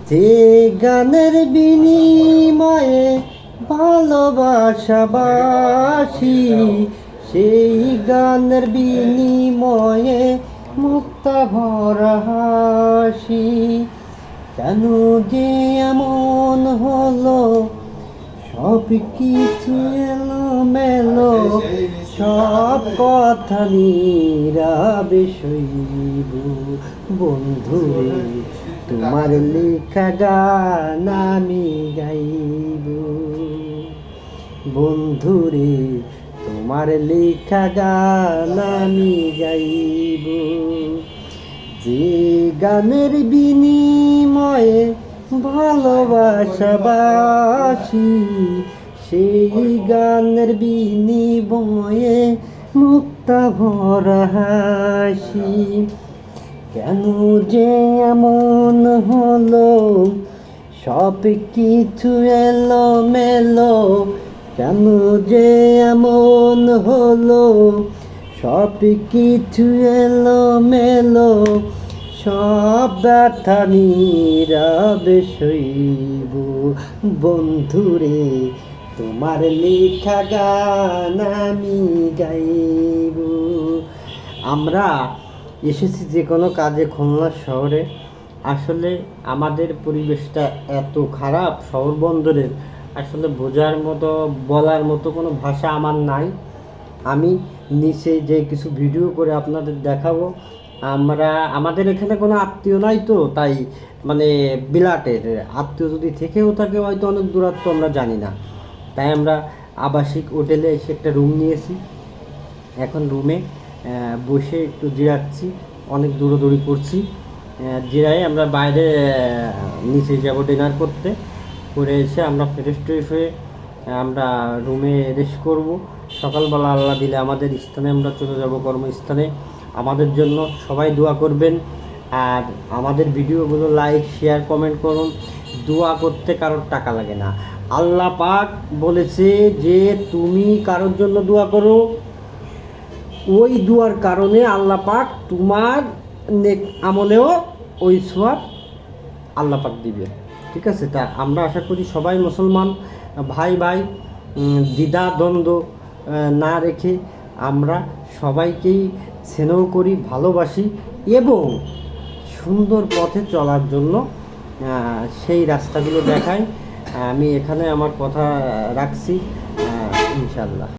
যে গানের বিনিময়ে ভালোবাসাবাসি, সেই গানের বিনিময়ে মুক্তা ভরা হাসি। কেন যে এমন হলো, সব কিছু এলোমেলো, সব কথা নীরবে সইব। বন্ধুরে তোমার লেখা গান আমি গাইব। বন্ধুরে তোমার লেখা গান আমি গাইব। যে গানের বিনিময়ে ভালোবাসাবাসি, সেই গানের বিনিময়ে মুক্তা ভরা হাসি। কেন যে এমন হলো, সব কিছু এলোমেলো, কেন যে এমন হলো, সব কিছু এলোমেলো, সব ব্যথা নীরবে সইব। বন্ধুরে তোমার লেখা গান আমি গাইব। আমরা এসেছি যে কোনো কাজে খুলনা শহরে। আসলে আমাদের পরিবেশটা এত খারাপ শহর বন্দরের, আসলে বোঝার মতো বলার মতো কোনো ভাষা আমার নাই। আমি নিচে যে কিছু ভিডিও করে আপনাদের দেখাবো। আমাদের এখানে কোনো আত্মীয় নাই, তো তাই মানে বিলাটের আত্মীয় যদি থেকেও থাকে হয়তো অনেক দূরত্ব আমরা জানি না, তাই আমরা আবাসিক হোটেলে এসে একটা রুম নিয়েছি। এখন রুমে বসে একটু জিরাচ্ছি, অনেক দৌড়াদৌড়ি করছি। জিরাই আমরা বাইরে নিচে যাব ডিনার করতে। করে এসে আমরা ফ্রেশ ট্রেশ হয়ে আমরা রুমে রেস্ট করব। সকালবেলা আল্লাহ দিলে আমাদের স্থানে আমরা চলে যাব কর্মস্থানে। আমাদের জন্য সবাই দোয়া করবেন, আর আমাদের ভিডিওগুলো লাইক শেয়ার কমেন্ট করুন। দোয়া করতে কারোর টাকা লাগে না। আল্লাহ পাক বলেছে যে তুমি কারোর জন্য দোয়া করো, ওই দুয়ার কারণে আল্লাহ পাক তোমার নেক আমলেও ওই সওয়াব আল্লাহ পাক দিবে। ঠিক আছে, তা আমরা আশা করি সবাই মুসলমান ভাই ভাই দ্বিধা দ্বন্দ্ব না রেখে আমরা সবাইকেই স্নেহ করি, ভালোবাসি এবং সুন্দর পথে চলার জন্য সেই রাস্তাগুলো দেখাই। আমি এখানে আমার কথা রাখছি, ইনশাল্লাহ।